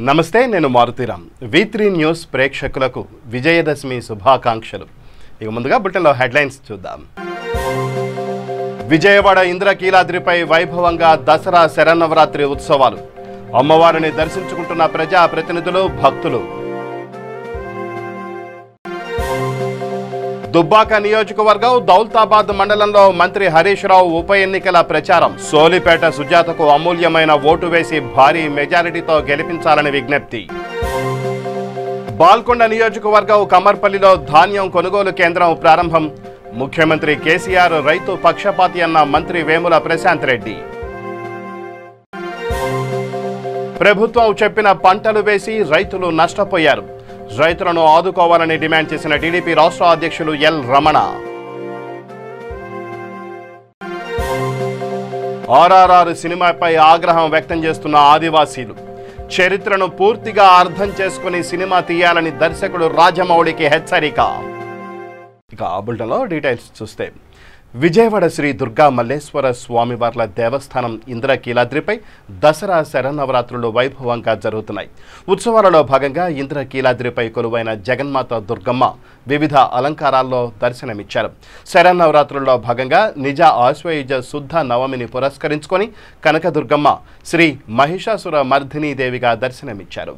నమస్తే, నేను Maruthi Ram. V3 news ప్రేక్షకులకు విజయదశమి శుభాకాంక్షలు. ఇక ముందుగా బులెటిన్లో హెడ్లైన్స్ చూద్దాం. విజయవాడ ఇంద్రకీలాద్రిపై వైభవంగా దసరా శరన్నవరాత్రి ఉత్సవాలు. అమ్మవారిని దర్శించుకుంటున్న ప్రజా ప్రతినిధులు, భక్తులు. దుబ్బాక నియోజకవర్గం దౌల్తాబాద్ మండలంలో మంత్రి హరీష్ రావు ఉప ఎన్నికల ప్రచారం. సోలిపేట సుజాతకు అమూల్యమైన ఓటు వేసి భారీ మెజారిటీతో గెలిపించాలని విజ్ఞప్తి. బాల్కొండ నియోజకవర్గం కమర్పల్లిలో ధాన్యం కొనుగోలు కేంద్రం ప్రారంభం. ముఖ్యమంత్రి కేసీఆర్ రైతు పక్షపాతి అన్న మంత్రి వేముల ప్రశాంత్ రెడ్డి. ప్రభుత్వం చెప్పిన పంటలు వేసి రైతులు నష్టపోయారు. రైతులను ఆదుకోవాలని డిమాండ్ చేసిన టీడీపీ రాష్ట్ర అధ్యక్షులు ఎల్ రమణ. RRR సినిమాపై ఆగ్రహం వ్యక్తం చేస్తున్న ఆదివాసీలు. చరిత్రను పూర్తిగా అర్థం చేసుకుని సినిమా తీయాలని దర్శకుడు రాజమౌళికి హెచ్చరిక. ఇక ఆ బులెటిన్లో డీటెయిల్స్ చూస్తే, విజయవాడ శ్రీ దుర్గా మల్లేశ్వర స్వామివార్ల దేవస్థానం ఇంద్రకీలాద్రిపై దసరా శరన్నవరాత్రులు వైభవంగా జరుగుతున్నాయి. ఉత్సవాలలో భాగంగా ఇంద్రకీలాద్రిపై కొలువైన జగన్మాత దుర్గమ్మ వివిధ అలంకారాల్లో దర్శనమిచ్చారు. శరన్నవరాత్రుల్లో భాగంగా నిజ ఆశ్వయుజ శుద్ధ నవమిని పురస్కరించుకొని కనకదుర్గమ్మ శ్రీ మహిషాసుర మర్దినీ దేవిగా దర్శనమిచ్చారు.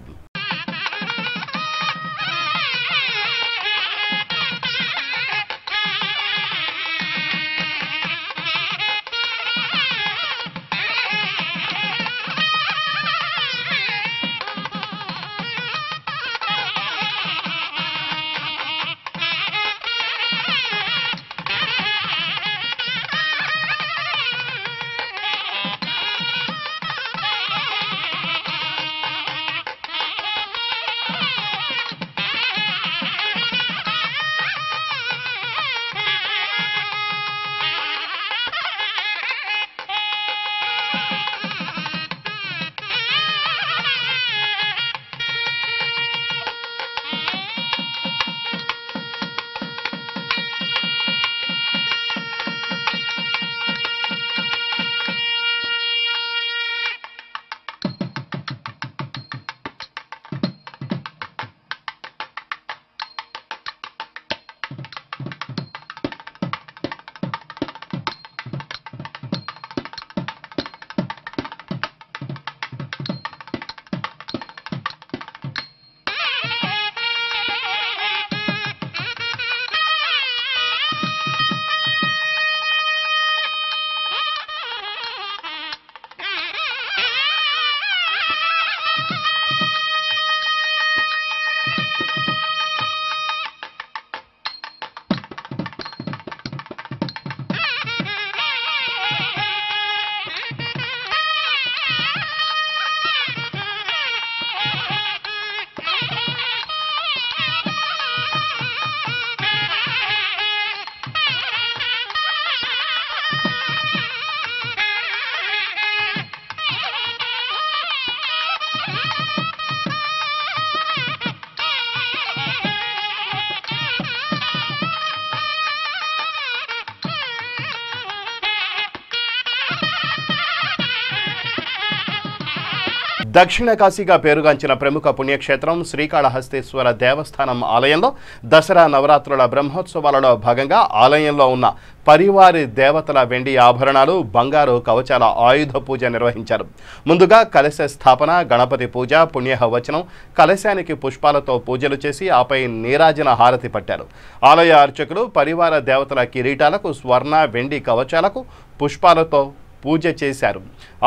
దక్షిణ కాశీగా పేరుగాంచిన ప్రముఖ పుణ్యక్షేత్రం శ్రీకాళహస్తీశ్వర దేవస్థానం ఆలయంలో దసరా నవరాత్రుల బ్రహ్మోత్సవాలలో భాగంగా ఆలయంలో ఉన్న పరివారి దేవతల వెండి ఆభరణాలు, బంగారు కవచాల ఆయుధ పూజ నిర్వహించారు. ముందుగా కలశ స్థాపన, గణపతి పూజ, పుణ్యహవచనం, కలశానికి పుష్పాలతో పూజలు చేసి ఆపై నీరాజన హారతి పట్టారు. ఆలయ అర్చకులు పరివార దేవతల కిరీటాలకు స్వర్ణ, వెండి కవచాలకు పుష్పాలతో పూజ చేశారు.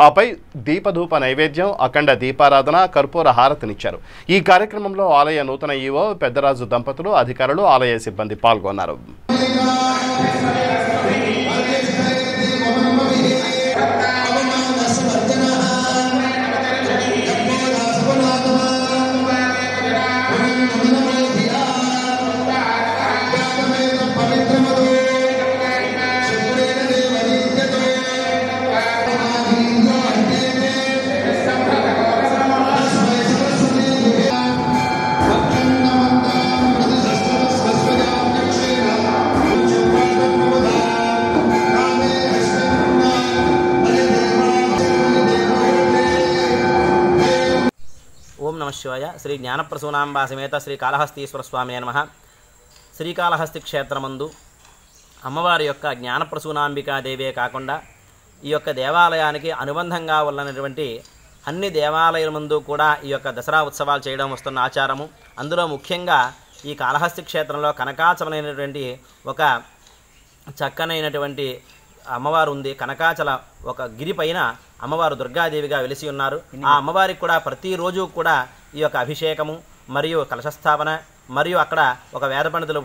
ఆపై దీపధూప నైవేద్యం, అఖండ దీపారాధన, కర్పూర హారతినిచ్చారు. ఈ కార్యక్రమంలో ఆలయ నూతన ఈవో పెద్దరాజు దంపతులు, అధికారులు, ఆలయ సిబ్బంది పాల్గొన్నారు. నమః శివాయ. శ్రీ జ్ఞానప్రసూనాంబా సమేత శ్రీ కాళహస్తీశ్వర స్వామి నమః. శ్రీకాళహస్తి క్షేత్రమందు అమ్మవారి యొక్క జ్ఞానప్రసూనాంబికాదేవే కాకుండా ఈ యొక్క దేవాలయానికి అనుబంధంగా ఉన్నటువంటి అన్ని దేవాలయాల ముందు కూడా ఈ యొక్క దసరా ఉత్సవాలు చేయడం వస్తున్న ఆచారము. అందులో ముఖ్యంగా ఈ కాళహస్తి క్షేత్రంలో కనకాచలమైనటువంటి ఒక చక్కనైనటువంటి అమ్మవారు ఉంది. కనకాచల ఒక గిరి పైన అమ్మవారు దుర్గాదేవిగా వెలిసి ఉన్నారు. ఆ అమ్మవారికి కూడా ప్రతిరోజు కూడా ఈ యొక్క అభిషేకము మరియు కలశస్థాపన మరియు అక్కడ ఒక వేద పండితులు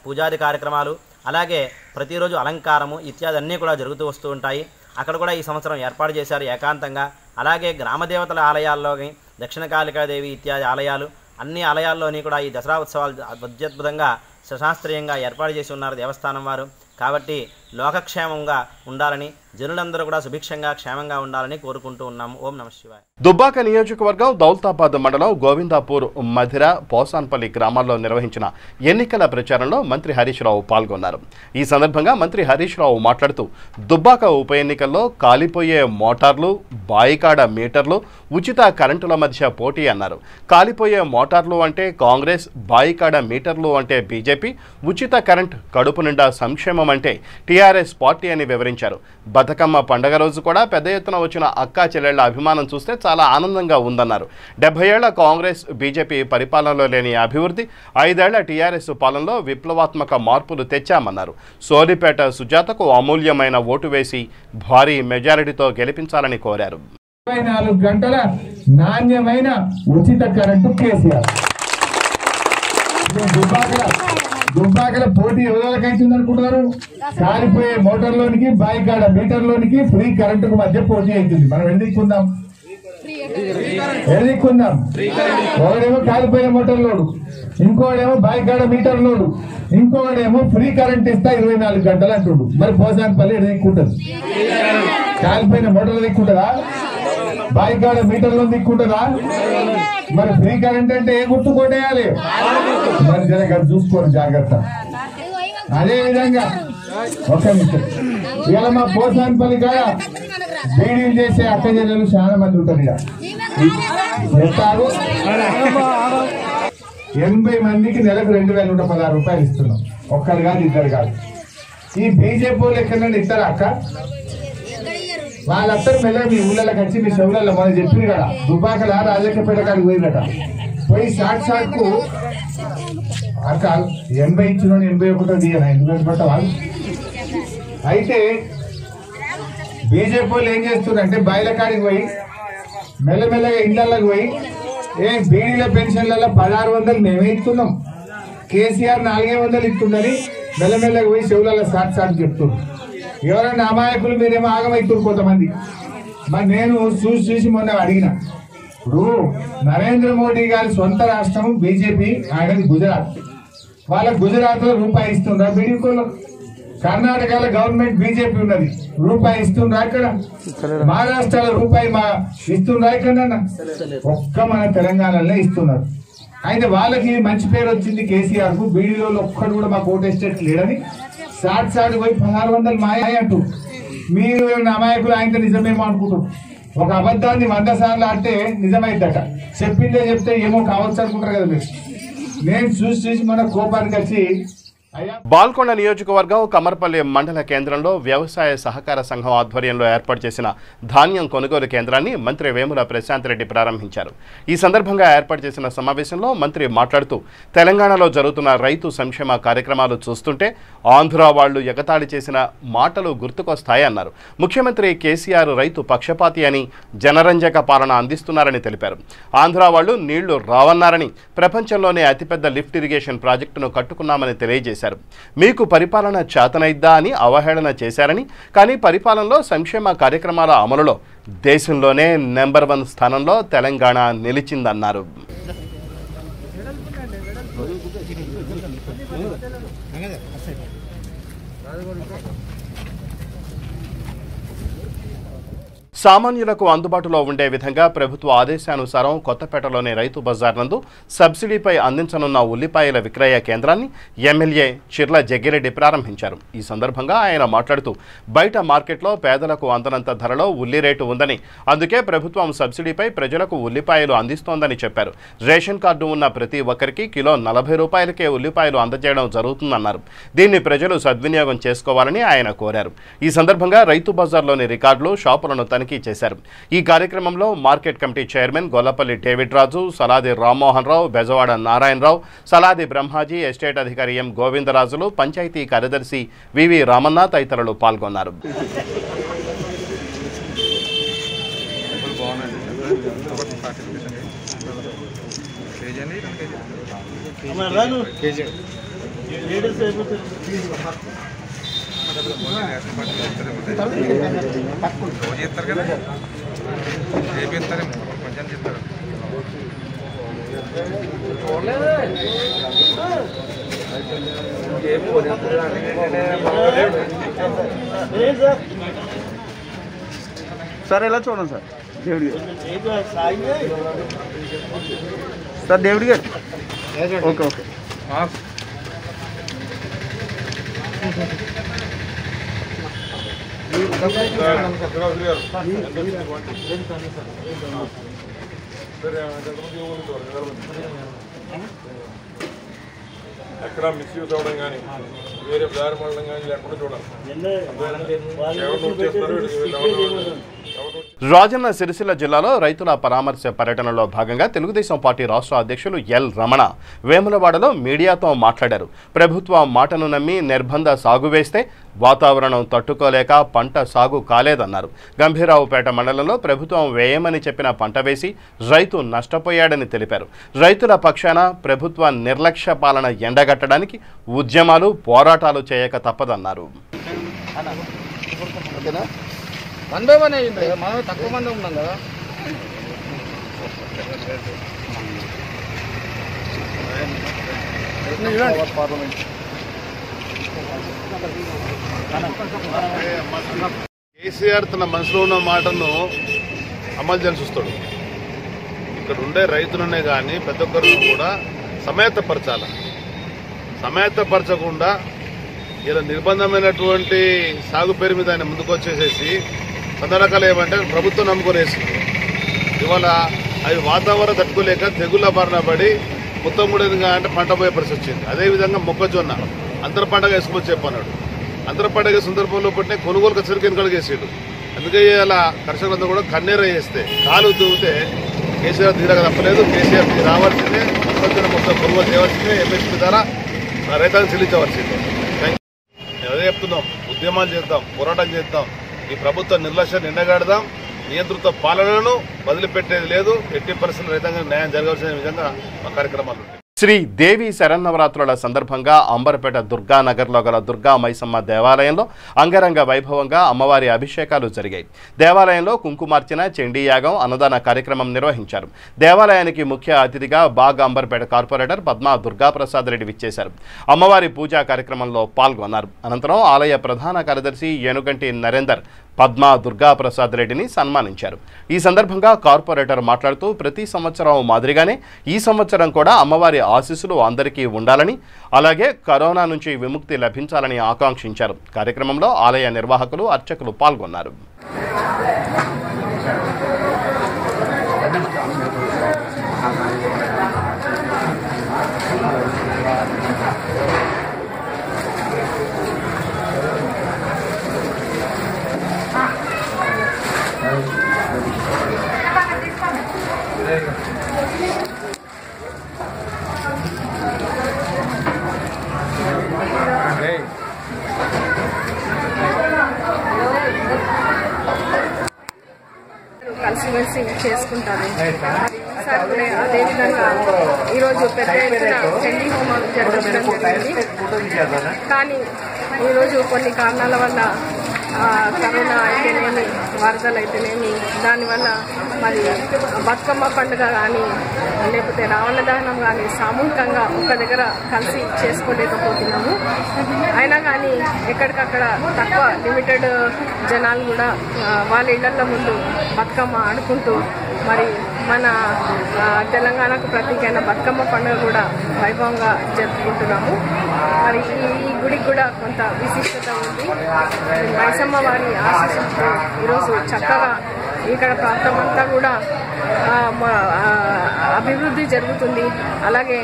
పూజాది కార్యక్రమాలు, అలాగే ప్రతిరోజు అలంకారము ఇత్యాది అన్నీ కూడా జరుగుతూ వస్తూ ఉంటాయి. అక్కడ కూడా ఈ సంవత్సరం ఏర్పాటు చేశారు ఏకాంతంగా. అలాగే గ్రామదేవతల ఆలయాల్లోని దక్షిణ కాళికాదేవి ఇత్యాది ఆలయాలు, అన్ని ఆలయాల్లోని కూడా ఈ దసరా ఉత్సవాలు అత్యద్భుతంగా శాస్త్రీయంగా ఏర్పాటు చేసి ఉన్నారు దేవస్థానం వారు. కాబట్టి లోకక్షేమంగా ఉండాలని, జనులందరూ కూడా సుభిక్షంగా క్షేమంగా ఉండాలని కోరుకుంటూ ఉన్నాము. ఓం నమః శివాయ. దుబ్బాక నియోజకవర్గం దౌలతాబాద్ మండలం గోవిందాపూర్, మధిర, పోసాన్పల్లి గ్రామాల్లో నిర్వహించిన ఎన్నికల ప్రచారంలో మంత్రి హరీష్ రావు పాల్గొన్నారు. ఈ సందర్భంగా మంత్రి హరీష్ రావు మాట్లాడుతూ దుబ్బాక ఉప ఎన్నికల్లో కాలిపోయే మోటార్లు, బాయికాడ మీటర్లు, ఉచిత కరెంటుల మధ్య పోటీ అన్నారు. కాలిపోయే మోటార్లు అంటే కాంగ్రెస్, బాయికాడ మీటర్లు అంటే బీజేపీ, ఉచిత కరెంట్ కడుపు నిండా సంక్షేమం అంటే టీఆర్ఎస్ పార్టీ అని వివరించారు. బతుకమ్మ పండగ రోజు కూడా పెద్ద ఎత్తున వచ్చిన అక్కా చెల్లెళ్ల అభిమానం చూస్తే చాలా ఆనందంగా ఉందన్నారు. 70 ఏళ్ల కాంగ్రెస్, బీజేపీ పరిపాలనలో లేని అభివృద్ధి, 5 ఏళ్ల టీఆర్ఎస్ పాలనలో విప్లవాత్మక మార్పులు తెచ్చామన్నారు. సోలిపేట సుజాతకు అమూల్యమైన ఓటు వేసి భారీ మెజారిటీతో గెలిపించాలని కోరారు. 24 గంటల నాణ్యమైన ఉచిత కరెంటు కేసీఆర్. దుబ్బాకల పోటీ ఎవరికైతుంది అనుకుంటున్నారు? కాలిపోయే మోటార్లోనికి, బాయికాడ మీటర్లోనికి, ఫ్రీ కరెంటుకు మధ్య పోటీ అవుతుంది. మనం ఎన్నికుందాం ఒకడేమో కాలిపోయిన మోటార్ లోడు, ఇంకోడేమో బాయికాడ మీటర్ లోడు, ఇంకోడేమో ఫ్రీ కరెంట్ ఇస్తా 24 గంటలు అంటుండు. మరి పోసాన్పల్లి దిక్కుంటది, కాలిపోయిన మోటార్లు దిక్కుంటదా, బాయికాడ మీటర్లో దిక్కుంటదా? మరి ఫ్రీ కరెంట్ అంటే ఏ గుర్తు కొట్టేయాలి? మరి జరగ చూసుకోండి జాగ్రత్త. అదే విధంగా ఒక నిమిషం, ఇవాళ మా పోసాన్పల్లి కాడ బీడీలు చేసే అక్క చెల్లెలు చాలా మంది ఉంటారు. ఇక 80 మందికి నెలకు 2,116 రూపాయలు ఇస్తున్నాం. ఒక్కరు కాదు, ఇద్దరు కాదు. ఈ బీజేపీ వాళ్ళు ఎక్కడైనా ఇస్తారా అక్క? వాళ్ళందరూ మెల్లగా మీ ఊళ్ళకి వచ్చి మీ చెవులలో మనం చెప్పింది కదా, దుబ్బాకల రాజకీయపేట కాడికి పోయిందట. పోయి షార్ట్ కు అక్క 80 ఇచ్చిన 81 తీయనా, ఎందుకు పట్టవా? అయితే బీజేపీ వాళ్ళు ఏం చేస్తున్నారంటే బాయిల కాడికి పోయి మెల్లమెల్లగా ఇళ్లకి పోయి బీడీల పెన్షన్లలో 1600 మేమే ఇస్తున్నాం, కేసీఆర్ 400 ఇస్తుందని మెల్లమెల్లగా పోయి చెవులలో షార్ట్ చెప్తున్నాం. ఎవరైనా అమాయకులు మీరేమో ఆగమైతున్నారు కొంతమంది. మరి నేను చూసి మొన్న అడిగిన, ఇప్పుడు నరేంద్ర మోడీ గారి సొంత రాష్ట్రం బీజేపీ, ఆయనది గుజరాత్. వాళ్ళ గుజరాత్ లో రూపాయి ఇస్తుండ్రా బీడీకోలో? కర్ణాటకలో గవర్నమెంట్ బీజేపీ ఉన్నది, రూపాయి ఇస్తుండ్రా ఇక్కడ? మహారాష్ట్రలో రూపాయి ఇస్తుండ్రా ఇక్కడ? ఒక్క మన తెలంగాణలో ఇస్తున్నారు. అయితే వాళ్ళకి మంచి పేరు వచ్చింది కేసీఆర్ కు. బీడీలో ఒక్కడు కూడా మాకు ఓటేస్టేట్ లేడని షార్ట్ పోయి 1600 మాయ అంటూ మీరు అమాయకులు ఆయనతో నిజమేమో అనుకుంటారు. ఒక అబద్ధాన్ని 100 సార్లు ఆడితే నిజమైద్దట. చెప్పిందే చెప్తే ఏమో కావచ్చు అనుకుంటారు కదా మీరు. నేను చూసి మన కోపానికి వచ్చి బాల్కొండ నియోజకవర్గం కమర్పల్లి మండల కేంద్రంలో వ్యవసాయ సహకార సంఘం ఆధ్వర్యంలో ఏర్పాటు చేసిన ధాన్యం కొనుగోలు కేంద్రాన్ని మంత్రి వేముల ప్రశాంత్ రెడ్డి ప్రారంభించారు. ఈ సందర్భంగా ఏర్పాటు చేసిన సమావేశంలో మంత్రి మాట్లాడుతూ, తెలంగాణలో జరుగుతున్న రైతు సంక్షేమ కార్యక్రమాలు చూస్తుంటే ఆంధ్ర వాళ్లు ఎగతాళి చేసిన మాటలు గుర్తుకొస్తాయన్నారు. ముఖ్యమంత్రి కేసీఆర్ రైతు పక్షపాతి అని, జనరంజక పాలన అందిస్తున్నారని తెలిపారు. ఆంధ్ర వాళ్లు నీళ్లు రావన్నారని, ప్రపంచంలోనే అతిపెద్ద లిఫ్ట్ ఇరిగేషన్ ప్రాజెక్టును కట్టుకున్నామని తెలియజేశారు. మీకు పరిపాలన చేతనైద్దా అని అవహేళన చేశారని, కానీ పరిపాలనలో సంక్షేమ కార్యక్రమాల అమలులో దేశంలోనే నెంబర్ 1 స్థానంలో తెలంగాణ నిలిచిందన్నారు. సామాన్యులకు అందుబాటులో ఉండే విధంగా ప్రభుత్వ ఆదేశానుసారం కొత్తపేటలోని రైతు బజార్ నందు సబ్సిడీపై అందించనున్న ఉల్లిపాయల విక్రయ కేంద్రాన్ని ఎమ్మెల్యే చిర్ల జగ్గిరెడ్డి ప్రారంభించారు. ఈ సందర్భంగా ఆయన మాట్లాడుతూ బయట మార్కెట్లో పేదలకు అందనంత ధరలో ఉల్లి రేటు ఉందని, అందుకే ప్రభుత్వం సబ్సిడీపై ప్రజలకు ఉల్లిపాయలు అందిస్తోందని చెప్పారు. రేషన్ కార్డు ఉన్న ప్రతి ఒక్కరికి కిలో 40 రూపాయలకే ఉల్లిపాయలు అందజేయడం జరుగుతుందన్నారు. దీన్ని ప్రజలు సద్వినియోగం చేసుకోవాలని ఆయన కోరారు. ఈ సందర్భంగా రైతు బజార్లోని రికార్డులు, షాపులను తనిఖీ చేశారు. ఈ కార్యక్రమంలో market committee chairman Gollapalli David Raju, Saladi Rammohan Rao, Bezawada Narayanarao, Saladi Brahmaji, estate అధికారి ఎం గోవిందరాజులు, పంచాయతీ కార్యదర్శి వివి రామన్న తదితరులు పాల్గొన్నారు. సార్ ఎలా చూడండి సార్ దేవుడి సార్ దేవుడి గారు ఓకే ఓకే ఎక్కడ మిస్యూజ్ అవ్వడం కానీ వేరే దారి మళ్ళడం కానీ లేకుండా చూడాలి. రాజన్న సిరిసిల్ల జిల్లాలో రైతుల పరామర్శ పర్యటనలో భాగంగా తెలుగుదేశం పార్టీ రాష్ట్ర అధ్యక్షులు ఎల్ రమణ వేములవాడలో మీడియాతో మాట్లాడారు. ప్రభుత్వం మాటను నమ్మి నిర్బంధ సాగు వేస్తే వాతావరణం తట్టుకోలేక పంట సాగు కాలేదన్నారు. గంభీరావుపేట మండలంలో ప్రభుత్వం వేయమని చెప్పిన పంట వేసి రైతు నష్టపోయాడని తెలిపారు. రైతుల పక్షాన ప్రభుత్వ నిర్లక్ష్య పాలన ఎండగట్టడానికి ఉద్యమాలు, పోరాటాలు చేయక తప్పదన్నారు. వన్ బై వన్ అయ్యింది, మనం తక్కువ మంది ఉన్నాం కదా. కేసీఆర్ తన మనసులో ఉన్న మాటను అమలు చేసి చూస్తాడు. ఇక్కడ ఉండే రైతులనే కానీ ప్రతి ఒక్కరిని కూడా సమేతపరచాలి. సమేతపరచకుండా ఇలా నిర్బంధమైనటువంటి సాగు పేరు మీద ఆయన ముందుకు వచ్చేసేసి సందర్భాలు ఏమంటే ప్రభుత్వం నమ్ముకొనేసింది. ఇవాళ అవి వాతావరణం తట్టుకోలేక తెగుళ్ళ బారిన పడి మొత్తం కూడా అంటే పంట పోయే పరిస్థితి వచ్చింది. అదేవిధంగా మొక్కజొన్న అంతర పంటగా వేసుకోవచ్చు చెప్పన్నాడు. అంతర పంటగా సందర్భంలో పట్టిన కొనుగోలు కచ్చరికి కడిగేసాడు. అందుకే ఇలా కర్షకులంతా కూడా కన్నీర చేస్తే కాలు తూగితే కేసీఆర్ తీరగా తప్పలేదు. కేసీఆర్ రావాల్సిందే, మొక్కజొన్న మొత్తం కొనుగోలు చేయవలసిందే, ఎంఎస్పీ ద్వారా రైతాంగం చెల్లించవలసిందే. అదే చెప్తున్నాం, ఉద్యమాలు చేద్దాం, పోరాటం చేద్దాం, ఈ ప్రభుత్వ నిర్లక్ష్యాన్ని ఎండగాడదాం, నియంత్రిత పాలనను వదిలిపెట్టేది లేదు. ఎట్టి పరిస్థితుల్లో రైతాంగం న్యాయం జరగాల్సిన విధంగా మా కార్యక్రమాలు ఉంటాయి. శ్రీ దేవి శరన్నవరాత్రుల సందర్భంగా అంబర్పేట దుర్గానగర్లో గల దుర్గా మైసమ్మ దేవాలయంలో అంగరంగ వైభవంగా అమ్మవారి అభిషేకాలు జరిగాయి. దేవాలయంలో కుంకుమార్చన, చండీయాగం, అన్నదాన కార్యక్రమం నిర్వహించారు. దేవాలయానికి ముఖ్య అతిథిగా బాగ్ అంబర్పేట కార్పొరేటర్ పద్మా దుర్గాప్రసాద్ రెడ్డి విచ్చేశారు. అమ్మవారి పూజా కార్యక్రమంలో పాల్గొన్నారు. అనంతరం ఆలయ ప్రధాన కార్యదర్శి ఏనుగంటి నరేందర్ పద్మా దుర్గాప్రసాద్ రెడ్డిని సన్మానించారు. ఈ సందర్భంగా కార్పొరేటర్ మాట్లాడుతూ ప్రతి సంవత్సరం మాదిరిగానే ఈ సంవత్సరం కూడా అమ్మవారి ఆశీస్సులు అందరికీ ఉండాలని, అలాగే కరోనా నుంచి విముక్తి లభించాలని ఆకాంక్షించారు. కార్యక్రమంలో ఆలయ నిర్వాహకులు, అర్చకులు పాల్గొన్నారు. కలిసిమెలిసి చేసుకుంటారు. సార్ కూడా అదేవిధంగా ఈరోజు పెద్ద ఎత్తున చండీ హోమాలు జరగడం జరిగింది. కానీ ఈరోజు కొన్ని కారణాల వల్ల కరోనా అయితేనేమి, వరదలు అయితేనేమి, దానివల్ల మరి బతుకమ్మ పండుగ కానీ లేకపోతే రావణ దహనం కానీ సామూహికంగా ఒక దగ్గర కలిసి చేసుకోలేకపోతున్నాము. అయినా కానీ ఎక్కడికక్కడ తక్కువ లిమిటెడ్ జనాలు కూడా వాళ్ళ ఇళ్ల ముందు బతుకమ్మ ఆడుకుంటూ మరి మన తెలంగాణకు ప్రతీకైన బతుకమ్మ పండుగ కూడా వైభవంగా జరుపుకుంటున్నాము. మరి ఈ గుడికి కూడా కొంత విశిష్టత ఉంది. మైసమ్మ వారి ఆశీస్సులతో ఈరోజు చక్కగా ఇక్కడ ప్రాంతం అంతా కూడా అభివృద్ధి జరుగుతుంది. అలాగే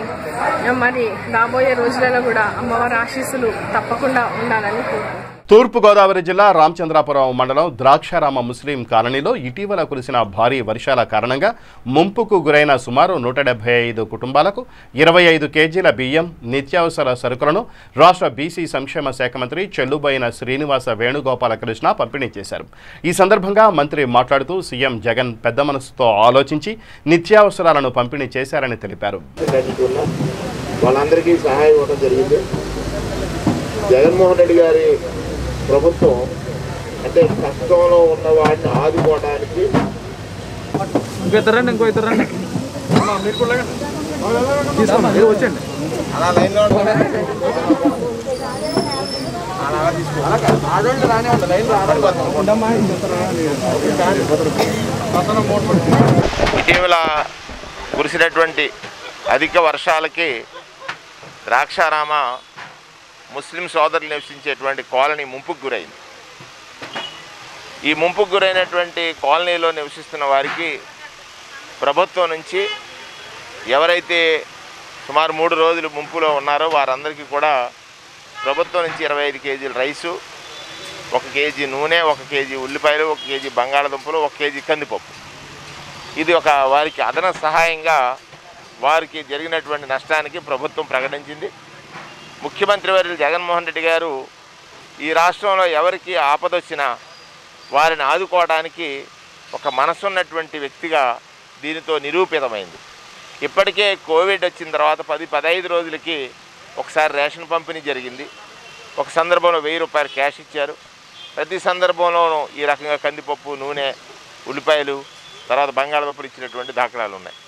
మరి రాబోయే రోజులలో కూడా అమ్మవారి ఆశీస్సులు తప్పకుండా ఉండాలని కోరుకుంటున్నాను. తూర్పుగోదావరి జిల్లా రామచంద్రాపురం మండలం ద్రాక్షారామ ముస్లిం కాలనీలో ఇటీవల కురిసిన భారీ వర్షాల కారణంగా ముంపుకు గురైన సుమారు 175 కుటుంబాలకు 25 కేజీల బియ్యం, నిత్యావసర సరుకులను రాష్ట్ర బీసీ సంక్షేమ శాఖ మంత్రి చెల్లుబోయిన శ్రీనివాస వేణుగోపాలకృష్ణ పంపిణీ చేశారు. ఈ సందర్భంగా మంత్రి మాట్లాడుతూ సీఎం జగన్ పెద్ద మనసుతో ఆలోచించి నిత్యావసరాలను పంపిణీ చేశారని తెలిపారు. వాళ్ళందరికీ సహాయం ఇవ్వడం జరిగింది. జగన్మోహన్ రెడ్డి గారి ప్రభుత్వం అంటే కష్టంలో ఉన్న వాడిని ఆదుకోవడానికి ఇటీవల కురిసినటువంటి అధిక వర్షాలకి ద్రాక్షారామ ముస్లిం సోదరులు నివసించేటువంటి కాలనీ ముంపుకు గురైంది. ఈ ముంపుకు గురైనటువంటి కాలనీలో నివసిస్తున్న వారికి ప్రభుత్వం నుంచి ఎవరైతే సుమారు 3 రోజులు ముంపులో ఉన్నారో వారందరికీ కూడా ప్రభుత్వం నుంచి 25 కేజీల రైసు, 1 కేజీ నూనె, 1 కేజీ ఉల్లిపాయలు, 1 కేజీ బంగాళదుంపలు, 1 కేజీ కందిపప్పు, ఇది ఒక వారికి అదనపు సహాయంగా వారికి జరిగినటువంటి నష్టానికి ప్రభుత్వం ప్రకటించింది. ముఖ్యమంత్రి వర్యులు జగన్మోహన్ రెడ్డి గారు ఈ రాష్ట్రంలో ఎవరికి ఆపదొచ్చినా వారిని ఆదుకోవడానికి ఒక మనసున్నటువంటి వ్యక్తిగా దీనితో నిరూపితమైంది. ఇప్పటికే కోవిడ్ వచ్చిన తర్వాత 10-15 రోజులకి ఒకసారి రేషన్ పంపిణీ జరిగింది. ఒక సందర్భంలో 1000 రూపాయలు క్యాష్ ఇచ్చారు. ప్రతి సందర్భంలోనూ ఈ రకంగా కందిపప్పు, నూనె, ఉల్లిపాయలు, తర్వాత బంగాళదుంపలు ఇచ్చినటువంటి దాఖలాలు ఉన్నాయి.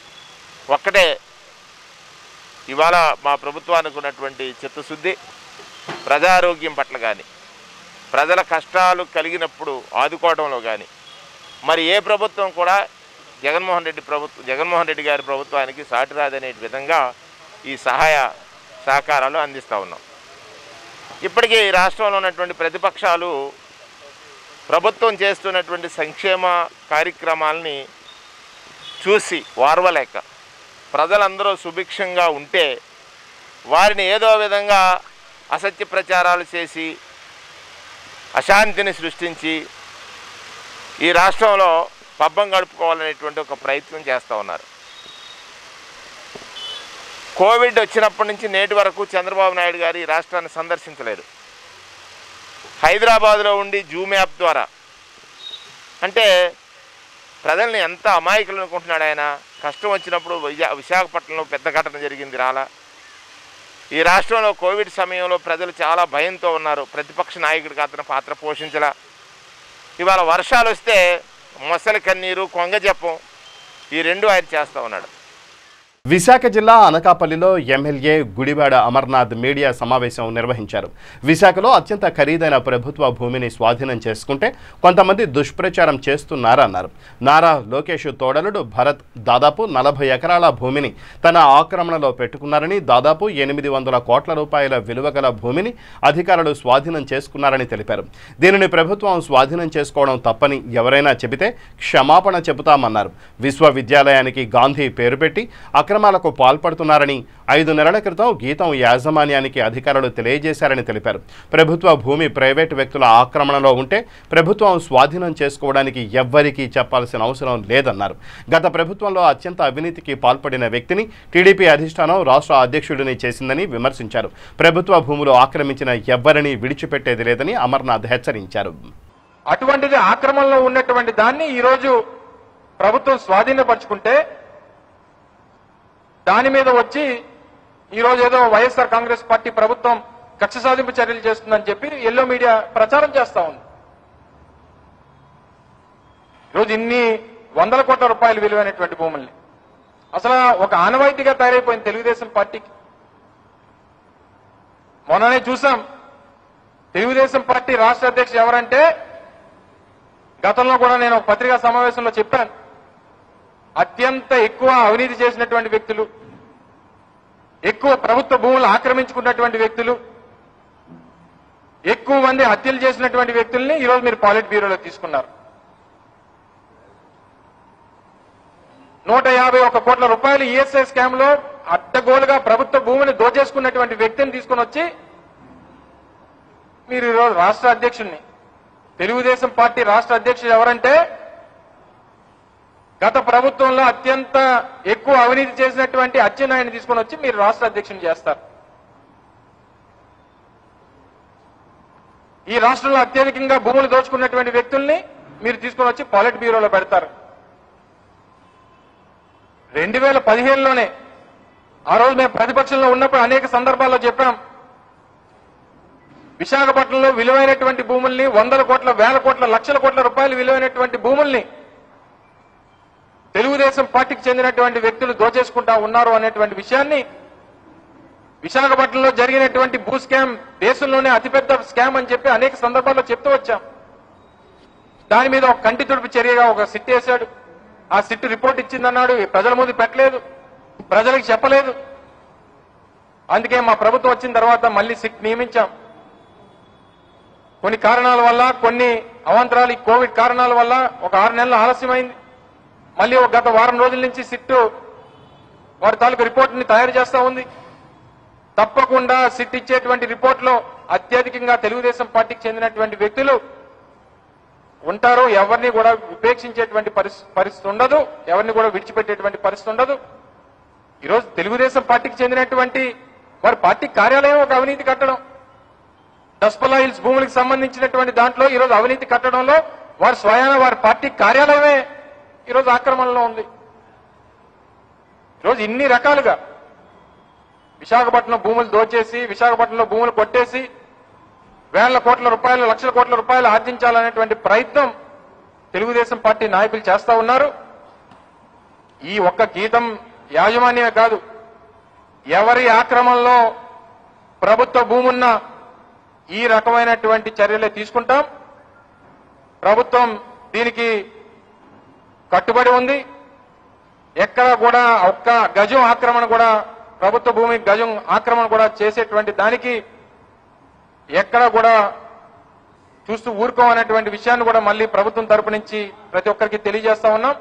ఒక్కటే ఇవాళ మా ప్రభుత్వానికి ఉన్నటువంటి చిత్తశుద్ధి ప్రజారోగ్యం పట్ల కానీ, ప్రజల కష్టాలు ఆదుకోవడంలో కానీ మరి ఏ ప్రభుత్వం కూడా జగన్మోహన్ రెడ్డి గారి ప్రభుత్వానికి సాటి రాదనే విధంగా ఈ సహాయ సహకారాలు అందిస్తూ ఉన్నాం. ఇప్పటికే ఈ రాష్ట్రంలో ఉన్నటువంటి ప్రతిపక్షాలు ప్రభుత్వం చేస్తున్నటువంటి సంక్షేమ కార్యక్రమాలని చూసి వార్వలేక ప్రజలందరూ సుభిక్షంగా ఉంటే వారిని ఏదో విధంగా అసత్య ప్రచారాలు చేసి అశాంతిని సృష్టించి ఈ రాష్ట్రంలో పబ్బం గడుపుకోవాలనేటువంటి ఒక ప్రయత్నం చేస్తూ ఉన్నారు. కోవిడ్ వచ్చినప్పటి నుంచి నేటి వరకు చంద్రబాబు నాయుడు గారు ఈ రాష్ట్రాన్ని సందర్శించలేరు. హైదరాబాద్లో ఉండి జూమ్ యాప్ ద్వారా అంటే ప్రజల్ని ఎంత అమాయకులు అనుకుంటున్నాడు ఆయన. కష్టం వచ్చినప్పుడు విశాఖపట్నంలో పెద్ద ఘటన జరిగింది రాలా. ఈ రాష్ట్రంలో కోవిడ్ సమయంలో ప్రజలు చాలా భయంతో ఉన్నారు. ప్రతిపక్ష నాయకుడికి అతను పాత్ర పోషించలా. ఇవాళ వర్షాలు వస్తే మొసలి కన్నీరు, కొంగ జపం ఈ 2 ఆయన చేస్తూ ఉన్నాడు. విశాఖ జిల్లా అనకాపల్లిలో ఎమ్మెల్యే గుడివాడ అమర్నాథ్ మీడియా సమావేశం నిర్వహించారు. విశాఖలో అత్యంత ఖరీదైన ప్రభుత్వ భూమిని స్వాధీనం చేసుకుంటే కొంతమంది దుష్ప్రచారం చేస్తున్నారన్నారు. నారా లోకేష్ తోడలుడు భరత్ దాదాపు 40 ఎకరాల భూమిని తన ఆక్రమణలో పెట్టుకున్నారని, దాదాపు 800 కోట్ల రూపాయల విలువగల భూమిని అధికారులు స్వాధీనం చేసుకున్నారని తెలిపారు. దీనిని ప్రభుత్వం స్వాధీనం చేసుకోవడం తప్పని ఎవరైనా చెబితే క్షమాపణ చెబుతామన్నారు. విశ్వవిద్యాలయానికి గాంధీ పేరు పెట్టి అక్రమాలకు పాల్పడుతున్నారని 5 నెలల క్రితం గీతం యాజమాన్యానికి అధికారులు తెలియజేశారని తెలిపారు. ప్రభుత్వ భూమి ప్రైవేటు వ్యక్తుల ఆక్రమణలో ఉంటే ప్రభుత్వం స్వాధీనం చేసుకోవడానికి ఎవ్వరికీ చెప్పాల్సిన అవసరం లేదన్నారు. గత ప్రభుత్వంలో అత్యంత అవినీతికి పాల్పడిన వ్యక్తిని టీడీపీ అధిష్టానం రాష్ట్ర అధ్యక్షుడిని చేసిందని విమర్శించారు. ప్రభుత్వ భూములు ఆక్రమించిన ఎవ్వరిని విడిచిపెట్టేది లేదని అమర్నాథ్ హెచ్చరించారు. అటువంటిది ఆక్రమణలో ఉన్నటువంటి దాన్ని ఈరోజు ప్రభుత్వం స్వాధీనపరుచుకుంటే దాని మీద వచ్చి ఈరోజు ఏదో వైఎస్ఆర్ కాంగ్రెస్ పార్టీ ప్రభుత్వం కక్ష సాధింపు చర్యలు చేస్తుందని చెప్పి ఎల్లో మీడియా ప్రచారం చేస్తా ఉంది. ఈరోజు ఇన్ని వందల కోట్ల రూపాయలు విలువైనటువంటి భూముల్ని అసలు ఒక ఆనవాయితీగా తయారైపోయింది తెలుగుదేశం పార్టీకి. మొన్ననే చూసాం తెలుగుదేశం పార్టీ రాష్ట్ర అధ్యక్షుడు ఎవరంటే, గతంలో కూడా నేను ఒక పత్రికా సమావేశంలో చెప్పాను, అత్యంత ఎక్కువ అవినీతి చేసినటువంటి వ్యక్తులు, ఎక్కువ ప్రభుత్వ భూములు ఆక్రమించుకున్నటువంటి వ్యక్తులు, ఎక్కువ మంది హత్యలు చేసినటువంటి వ్యక్తుల్ని ఈరోజు మీరు పాలిట్ బ్యూరోలో తీసుకున్నారు. 151 కోట్ల రూపాయలు ఈఎస్ఐ స్కామ్ లో అడ్డగోలుగా ప్రభుత్వ భూమిని దోచేసుకున్నటువంటి వ్యక్తిని తీసుకుని వచ్చి మీరు ఈరోజు రాష్ట్ర అధ్యక్షుడిని, తెలుగుదేశం పార్టీ రాష్ట్ర అధ్యక్షుడు ఎవరంటే, గత ప్రభుత్వంలో అత్యంత ఎక్కువ అవినీతి చేసినటువంటి అచ్చెన్నాయుడిని తీసుకుని వచ్చి మీరు రాష్ట్ర అధ్యక్షుని చేస్తారు. ఈ రాష్ట్రంలో అత్యధికంగా భూములు దోచుకున్నటువంటి వ్యక్తుల్ని మీరు తీసుకుని వచ్చి పాలిట్ బ్యూరోలో పెడతారు. 2015లోనే ఆ రోజు మేము ప్రతిపక్షంలో ఉన్నప్పుడు అనేక సందర్భాల్లో చెప్పాం, విశాఖపట్నంలో విలువైనటువంటి భూముల్ని, వందల కోట్ల, వేల కోట్ల, లక్షల కోట్ల రూపాయలు విలువైనటువంటి భూముల్ని తెలుగుదేశం పార్టీకి చెందినటువంటి వ్యక్తులు దోచేసుకుంటా ఉన్నారు అనేటువంటి విషయాన్ని, విశాఖపట్నంలో జరిగినటువంటి భూ స్కామ్ దేశంలోనే అతిపెద్ద స్కామ్ అని చెప్పి అనేక సందర్భాల్లో చెప్తూ వచ్చాం. దాని మీద ఒక కంటి తుడుపు చర్యగా ఒక సిట్ వేశాడు. ఆ సిట్ రిపోర్ట్ ఇచ్చిందన్నాడు, ప్రజల ముందు పెట్టలేదు, ప్రజలకు చెప్పలేదు. అందుకే మా ప్రభుత్వం వచ్చిన తర్వాత మళ్ళీ సిట్ నియమించాం. కొన్ని కారణాల వల్ల, కొన్ని అవాంతరాలు, కోవిడ్ కారణాల వల్ల ఒక 6 నెలలు ఆలస్యమైంది. మళ్ళీ ఒక గత వారం రోజుల నుంచి సిట్ వారి తాలూకు రిపోర్ట్ని తయారు చేస్తా ఉంది. తప్పకుండా సిట్ ఇచ్చేటువంటి రిపోర్ట్లో అత్యధికంగా తెలుగుదేశం పార్టీకి చెందినటువంటి వ్యక్తులు ఉంటారు. ఎవరిని కూడా ఉపేక్షించేటువంటి పరిస్థితి ఉండదు, ఎవరిని కూడా విడిచిపెట్టేటువంటి పరిస్థితి ఉండదు. ఈరోజు తెలుగుదేశం పార్టీకి చెందినటువంటి వారి పార్టీ కార్యాలయం ఒక అవినీతి కట్టడం, దస్పల్లా హిల్స్ భూములకు సంబంధించినటువంటి దాంట్లో ఈరోజు అవినీతి కట్టడంలో వారి స్వయాన వారి పార్టీ కార్యాలయమే ఈరోజు ఆక్రమణలో ఉంది. ఈరోజు ఇన్ని రకాలుగా విశాఖపట్నం భూములు దోచేసి, విశాఖపట్నంలో భూములు కొట్టేసి వేల కోట్ల రూపాయలు, లక్షల కోట్ల రూపాయలు ఆర్జించాలనేటువంటి ప్రయత్నం తెలుగుదేశం పార్టీ నాయకులు చేస్తా ఉన్నారు. ఈ ఒక్క గీతం యాజమాన్యమే కాదు, ఎవరి ఆక్రమణలో ప్రభుత్వ భూమున్నా ఈ రకమైనటువంటి చర్యలే తీసుకుంటాం. ప్రభుత్వం దీనికి కట్టుబడి ఉంది. ఎక్కడ కూడా ఒక్క గజం ఆక్రమణ కూడా, ప్రభుత్వ భూమి గజం ఆక్రమణ కూడా చేసేటువంటి దానికి ఎక్కడ కూడా చూస్తూ ఊరుకోమనేటువంటి విషయాన్ని కూడా మళ్ళీ ప్రభుత్వం తరపు నుంచి ప్రతి ఒక్కరికి తెలియజేస్తా ఉన్నాం.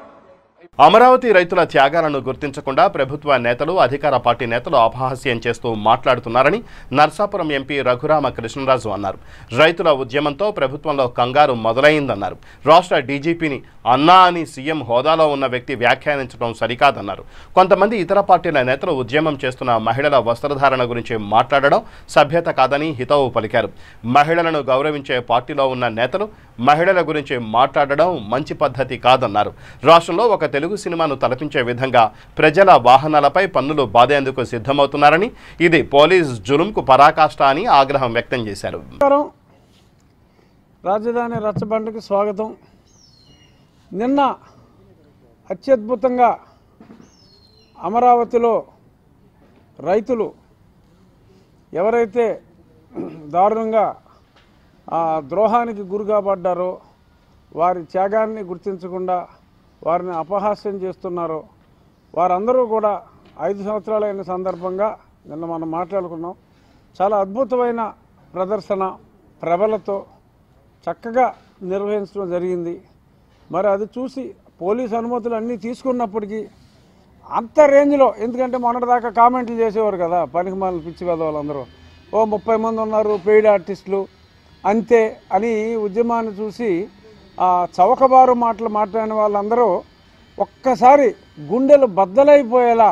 అమరావతి రైతుల త్యాగాలను గుర్తించకుండా ప్రభుత్వ నేతలు, అధికార పార్టీ నేతలు అపహాస్యం చేస్తూ మాట్లాడుతున్నారని నర్సాపురం ఎంపీ రఘురామ కృష్ణరాజు అన్నారు. రైతుల ఉద్యమంతో ప్రభుత్వంలో కంగారు మొదలైందన్నారు. రాష్ట్ర డీజీపీని అన్నా అని సీఎం హోదాలో ఉన్న వ్యక్తి వ్యాఖ్యానించడం సరికాదన్నారు. కొంతమంది ఇతర పార్టీల నేతలు ఉద్యమం చేస్తున్న మహిళల వస్త్రధారణ గురించి మాట్లాడడం సభ్యత కాదని హితవు పలికారు. మహిళలను గౌరవించే పార్టీలో ఉన్న నేతలు మహిళల గురించి మాట్లాడడం మంచి పద్ధతి కాదన్నారు. రాష్ట్రంలో ఒక తెలుగు సినిమాను తలపించే విధంగా ప్రజల వాహనాలపై పన్నులు బాధేందుకు సిద్ధమవుతున్నారని, ఇది పోలీస్ జులుంకు పరాకాష్ట అని ఆగ్రహం వ్యక్తం చేశారు. రాజధాని రచ్చబండకు స్వాగతం. నిన్న అత్యద్భుతంగా అమరావతిలో రైతులు ఎవరైతే దారుణంగా ద్రోహానికి గురిగాబడ్డారో, వారి త్యాగాన్ని గుర్తించకుండా వారిని అపహాస్యం చేస్తున్నారో, వారందరూ కూడా 5 సంవత్సరాలైన సందర్భంగా నిన్న మనం మాట్లాడుకున్నాం. చాలా అద్భుతమైన ప్రదర్శన ప్రభలతో చక్కగా నిర్వహించడం జరిగింది. మరి అది చూసి పోలీసు అనుమతులు అన్నీ తీసుకున్నప్పటికీ అంత రేంజ్లో, ఎందుకంటే మొన్నటిదాకా కామెంట్లు చేసేవారు కదా, పనికి మాలిన పిచ్చి వాళ్ళందరూ, 30 మంది ఉన్నారు పెయిడ్ ఆర్టిస్టులు అంతే అని ఉద్యమాన్ని చూసి చవకబారు మాటలు మాట్లాడిన వాళ్ళందరూ ఒక్కసారి గుండెలు బద్దలైపోయేలా,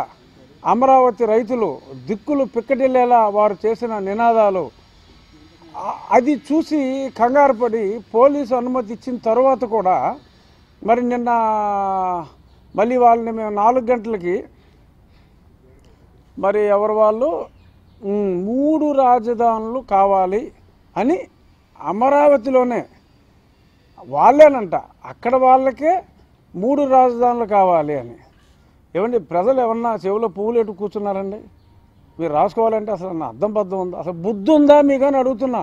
అమరావతి రైతులు దిక్కులు పిక్కటిల్లేలా వారు చేసిన నినాదాలు, అది చూసి కంగారుపడి పోలీసు అనుమతి ఇచ్చిన తర్వాత కూడా మరి నిన్న మళ్ళీ వాళ్ళని మేము 4 గంటలకి మరి ఎవరు వాళ్ళు 3 రాజధానులు కావాలి అని అమరావతిలోనే వాళ్ళేనంట అక్కడ వాళ్ళకే 3 రాజధానులు కావాలి అని. ఏమండి ప్రజలు ఏమన్నా చెవిలో పువ్వులు ఎటు కూర్చున్నారండి? మీరు రాసుకోవాలంటే అసలు అర్థం పద్ధం ఉందా? అసలు బుద్ధి ఉందా మీకని అడుగుతున్నా.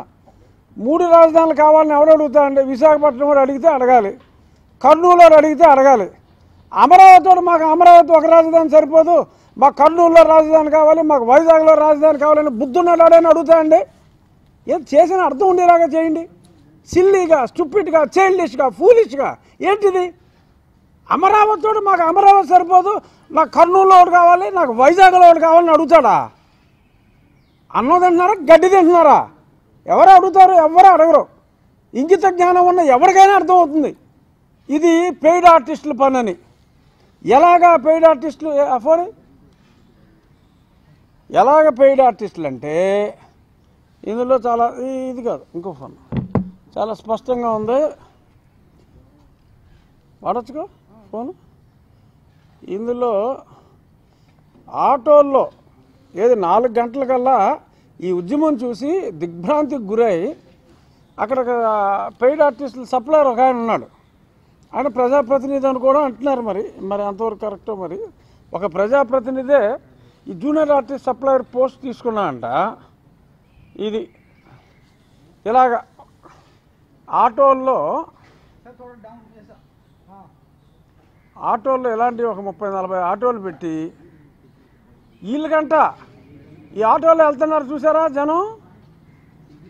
3 రాజధానులు కావాలని ఎవడు అడుగుతా అండి? విశాఖపట్నం వాడు అడిగితే అడగాలి, కర్నూలు వాడు అడిగితే అడగాలి. అమరావతి మాకు అమరావతి ఒక రాజధాని సరిపోదు, మాకు కర్నూలులో రాజధాని కావాలి, మాకు వైజాగ్లో రాజధాని కావాలని బుద్ధి ఉన్నాడు ఆడని అడుగుతా అండి. ఏం చేసిన అర్థం ఉండేలాగా చేయండి. సిల్లీగా, స్టూపిడ్గా, చైల్డిష్గా, ఫూలిష్గా ఏంటిది? అమరావతి మాకు అమరావతి సరిపోదు, నాకు కర్నూలులో ఒకటి కావాలి, నాకు వైజాగ్లో ఒకటి కావాలని అడుగుతాడా? అన్నం తింటున్నారా, గడ్డి తింటున్నారా? ఎవరు అడుగుతారు? ఎవరు అడగరు. ఇంగిత జ్ఞానం ఉన్న ఎవరికైనా అర్థమవుతుంది ఇది పెయిడ్ ఆర్టిస్టుల పని అని. ఎలాగా పెయిడ్ ఆర్టిస్టులు అఫోర్ ఎలాగ పెయిడ్ ఆర్టిస్టులు అంటే ఇందులో చాలా ఇది కాదు, ఇంకో ఫోన్ చాలా స్పష్టంగా ఉంది, వాడచ్చుకో ఫోను. ఇందులో ఆటోల్లో ఏది 4 గంటలకల్లా ఈ ఉద్యమం చూసి దిగ్భ్రాంతికి గురై అక్కడ పెయిడ్ ఆర్టిస్టులు సప్లయర్ ఒక ఆయన ఉన్నాడు, ఆయన ప్రజాప్రతినిధి అని కూడా అంటున్నారు. మరి అంతవరకు కరెక్టో? మరి ఒక ప్రజాప్రతినిధే ఈ జూనియర్ ఆర్టిస్ట్ సప్లయర్ పోస్ట్ తీసుకున్నా అంట. ఇది ఇలాగ ఆటోల్లో ఎలాంటి ఒక 30-40 ఆటోలు పెట్టి వీళ్ళకంట ఈ ఆటోలో వెళ్తున్నారు చూసారా జనం,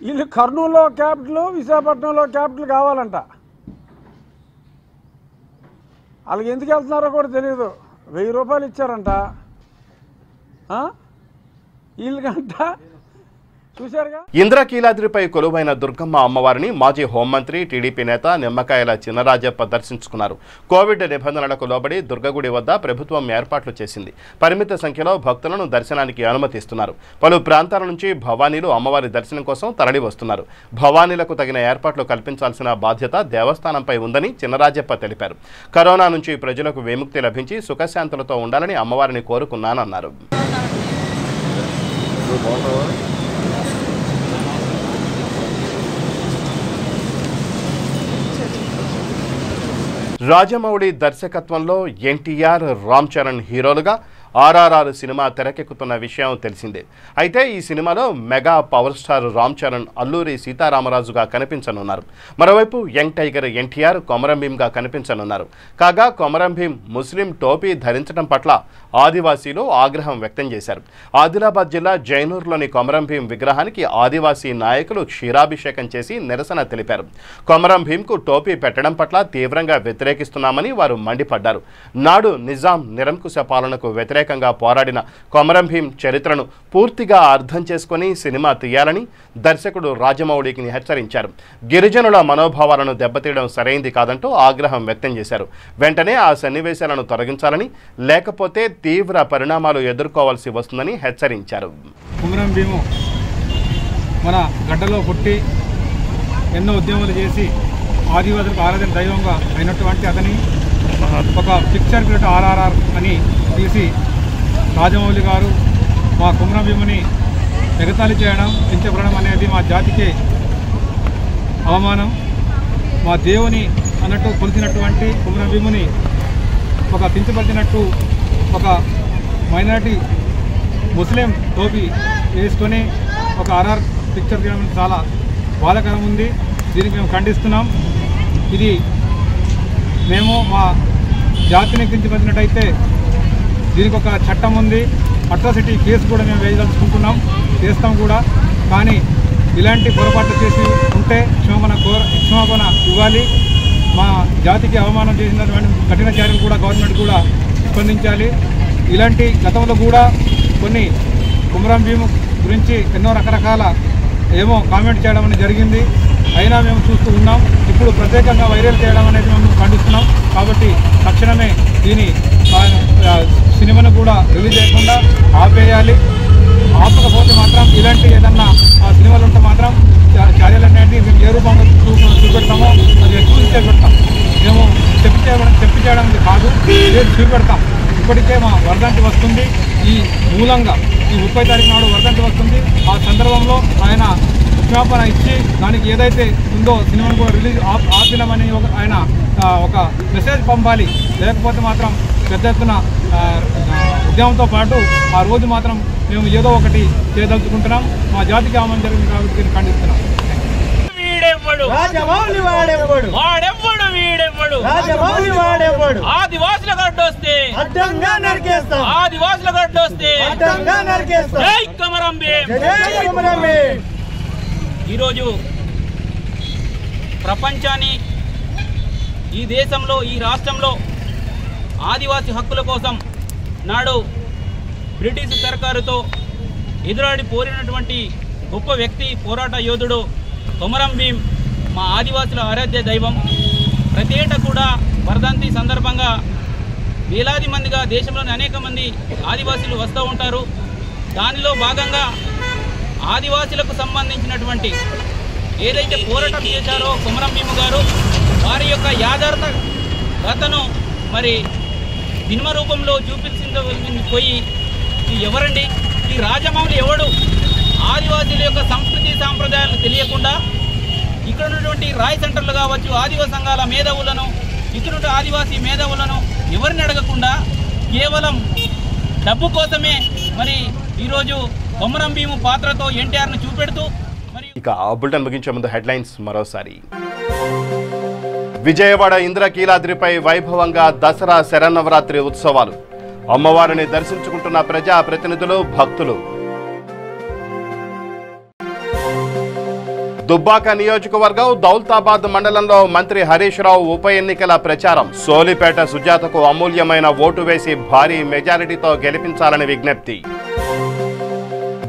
వీళ్ళు కర్నూలులో క్యాపిటల్, విశాఖపట్నంలో క్యాపిటల్ కావాలంట. వాళ్ళకి ఎందుకు వెళ్తున్నారో కూడా తెలియదు. 1000 రూపాయలు ఇచ్చారంట వీళ్ళకంట. చూశారుగా. ఇంద్రకీలాద్రిపై కొలువైన దుర్గమ్మ అమ్మవారిని మాజీ హోంమంత్రి టీడీపీ నేత నిమ్మకాయల చినరాజప్ప దర్శించుకున్నారు. కోవిడ్ నిబంధనలకు లోబడి దుర్గగుడి వద్ద ప్రభుత్వం ఏర్పాట్లు చేసింది. పరిమిత సంఖ్యలో భక్తులను దర్శనానికి అనుమతిస్తున్నారు. పలు ప్రాంతాల నుంచి భవానీలు అమ్మవారి దర్శనం కోసం తరలి వస్తున్నారు. భవానీలకు తగిన ఏర్పాట్లు కల్పించాల్సిన బాధ్యత దేవస్థానంపై ఉందని చినరాజప్ప తెలిపారు. కరోనా నుంచి ప్రజలకు విముక్తి లభించి సుఖశాంతులతో ఉండాలని అమ్మవారిని కోరుకున్నానన్నారు. రాజమౌళి దర్శకత్వంలో ఎన్టీఆర్, రామ్ చరణ్ హీరోలుగా RRR సినిమా తెరకెక్కుతున్న విషయం తెలిసిందే. అయితే ఈ సినిమాలో mega power star Ram Charan Alluri సీతారామరాజుగా కనిపించనున్నారు. మరోవైపు యంగ్ టైగర్ ఎన్టీఆర్ కొమరం భీమ్గా కనిపించనున్నారు. కాగా కొమరం భీమ్ ముస్లిం టోపీ ధరించడం పట్ల ఆదివాసీలు ఆగ్రహం వ్యక్తం చేశారు. ఆదిలాబాద్ జిల్లా జైనూర్లోని కొమరం భీమ్ విగ్రహానికి ఆదివాసీ నాయకులు క్షీరాభిషేకం చేసి నిరసన తెలిపారు. కొమరం భీమ్కు టోపీ పెట్టడం పట్ల తీవ్రంగా వ్యతిరేకిస్తున్నామని వారు మండిపడ్డారు. నాడు నిజాం నిరంకుశ పాలనకు వ్యతిరేకంగా పోరాడిన కొమరం భీమ్ చరిత్రను పూర్తిగా అర్థం చేసుకుని సినిమా తీయాలని దర్శకుడు రాజమౌళికి హెచ్చరించారు. గిరిజనుల మనోభావాలను దెబ్బతీయడం సరైంది కాదంటూ ఆగ్రహం వ్యక్తం చేశారు. వెంటనే ఆ సన్నివేశాలను తొలగించాలని, లేకపోతే తీవ్ర పరిణామాలు ఎదుర్కోవాల్సి వస్తుందని హెచ్చరించారు. కొమరం భీము మన గడ్డలో పుట్టి ఎన్నో ఉద్యమాలు చేసి ఆదివాసులకు ఆరాధన దైవంగా అయినటువంటి అతని ఒక పిక్చర్ క్రియేట్ RRR అని తీసి రాజమౌళి గారు మా కొమరం భీముని ఎగతాళి చేయడం, కించపడడం అనేది మా జాతికే అవమానం. మా దేవుని అన్నట్టు కొలిచినటువంటి కొమరం భీముని ఒక కించపరిచినట్టు ఒక మైనారిటీ ముస్లిం టోపీ వేసుకొని ఒక RRR పిక్చర్ తీయడం చాలా బాధాకరం ఉంది. దీనికి మేము ఖండిస్తున్నాం. ఇది మేము మా జాతిని కించపరిచినట్టయితే దీనికి ఒక చట్టం ఉంది, అట్రాసిటీ కేసు కూడా మేము వేయదలుచుకుంటున్నాం, చేస్తాం కూడా. కానీ ఇలాంటి పొరపాట్లు చేసి ఉంటే క్షమాపణ ఇవ్వాలి. మా జాతికి అవమానం చేసినటువంటి కఠిన చర్యలు కూడా గవర్నమెంట్ కూడా స్పందించాలి. ఇలాంటి గతంలో కూడా కొన్ని కొమరం భీము గురించి ఎన్నో రకరకాల ఏమో కామెంట్ చేయడం అనేది జరిగింది. అయినా మేము చూస్తూ ఉన్నాం. ఇప్పుడు ప్రత్యేకంగా వైరల్ చేయడం అనేది మేము ఖండిస్తున్నాం. కాబట్టి తక్షణమే దీని సినిమాను కూడా రిలీజ్ చేయకుండా ఆపేయాలి. ఆపకపోతే మాత్రం ఇలాంటి ఏదన్నా సినిమాలు ఉంటే మాత్రం చర్యలు అనేవి మేము ఏ రూపంలో చూపెడతామో అది చూసి చేపెడతాం. మేము చెప్పి చేయడం కాదు, చూపెడతాం. ఇప్పటికే మా వర్ధంతి వస్తుంది. ఈ మూలంగా ఈ 30 తారీఖు నాడు వర్ధంతి వస్తుంది. ఆ సందర్భంలో ఆయన క్షమాపణ ఇచ్చి దానికి ఏదైతే ఉందో సినిమాను కూడా రిలీజ్ ఆపినామని ఆయన ఒక మెసేజ్ పంపాలి. లేకపోతే మాత్రం పెద్ద ఎత్తున ఉద్యమంతో పాటు ఆ రోజు మాత్రం మేము ఏదో ఒకటి చేయదలుచుకుంటున్నాం. మా జాతికి ఆమం జరిగింది కాబట్టి దీన్ని ఖండిస్తున్నాం. ఆదివాసుల గడ్డొస్తే ఈరోజు ప్రపంచాన్ని ఈ దేశంలో ఈ రాష్ట్రంలో ఆదివాసీ హక్కుల కోసం నాడు బ్రిటిష్ సర్కారుతో ఎదురాడి పోరినటువంటి గొప్ప వ్యక్తి పోరాట యోధుడు కొమరం భీం మా ఆదివాసుల ఆరాధ్య దైవం. ప్రతి ఏటా కూడా వర్ధంతి సందర్భంగా వేలాది మందిగా దేశంలోని అనేక మంది ఆదివాసీలు వస్తూ ఉంటారు. దానిలో భాగంగా ఆదివాసీలకు సంబంధించినటువంటి ఏదైతే పోరాటం చేశారో కొమరం భీం గారు వారి యొక్క యాథార్థ కథను మరి సినిమా రూపంలో చూపించింది పోయి ఎవరండి ఈ రాజమౌళి ఎవడు? ఆదివాసీల యొక్క సంస్కృతి సాంప్రదాయాలను తెలియకుండా ఇక్కడ ఉన్నటువంటి రాయ్ సెంటర్లు కావచ్చు ఆదివాసీ సంఘాల మేధావులను ఇక్కడ ఆదివాసీ మేధావులను ఎవరిని అడగకుండా కేవలం డబ్బు కోసమే మరి ఈరోజు కొమరం భీము పాత్రతో ఎన్టీఆర్ను చూపెడుతూ మరి ఇక బులెటిన్ ముగించే ముందు హెడ్లైన్స్ మరోసారి. విజయవాడ ఇంద్రకీలాద్రిపై వైభవంగా దసరా శరన్నవరాత్రి ఉత్సవాలు. అమ్మవారిని దర్శించుకుంటున్న ప్రజా ప్రతినిధులు భక్తులు. దుబ్బాక నియోజకవర్గం దౌల్తాబాద్ మండలంలో మంత్రి హరీష్ రావు ఉప ఎన్నికల ప్రచారం. సోలిపేట సుజాతకు అమూల్యమైన ఓటు వేసి భారీ మెజారిటీతో గెలిపించాలని విజ్ఞప్తి.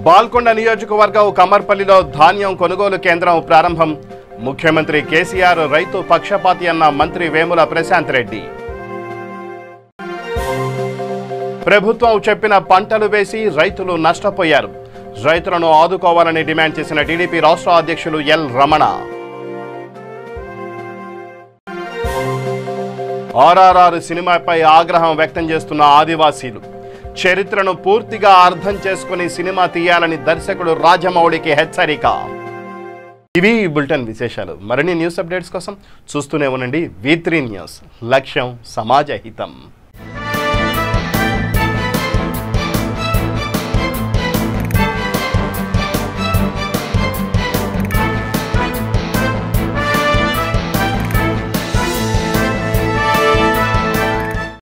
బాల్కొండ నియోజకవర్గం కమర్పల్లిలో ధాన్యం కొనుగోలు కేంద్రం ప్రారంభం. ముఖ్యమంత్రి కేసీఆర్ రైతు పక్షపాతి అన్న మంత్రి వేముల ప్రశాంత్ రెడ్డి. ప్రభుత్వం చెప్పిన పంటలు వేసి రైతులు నష్టపోయారు. రైతులను ఆదుకోవాలని డిమాండ్ చేసిన టీడీపీ రాష్ట్ర అధ్యక్షులు ఎల్ రమణ. ఆర్ఆర్ఆర్ సినిమాపై ఆగ్రహం వ్యక్తం చేస్తున్న ఆదివాసీలు. చరిత్రను పూర్తిగా అర్థం చేసుకుని సినిమా తీయాలని దర్శకుడు రాజమౌళికి హెచ్చరిక. ఇవి బులెటిన్ విశేషాలు. మరిన్ని న్యూస్ అప్డేట్స్ కోసం చూస్తూనే ఉండండి V3 న్యూస్. లక్ష్యం సమాజ హితం.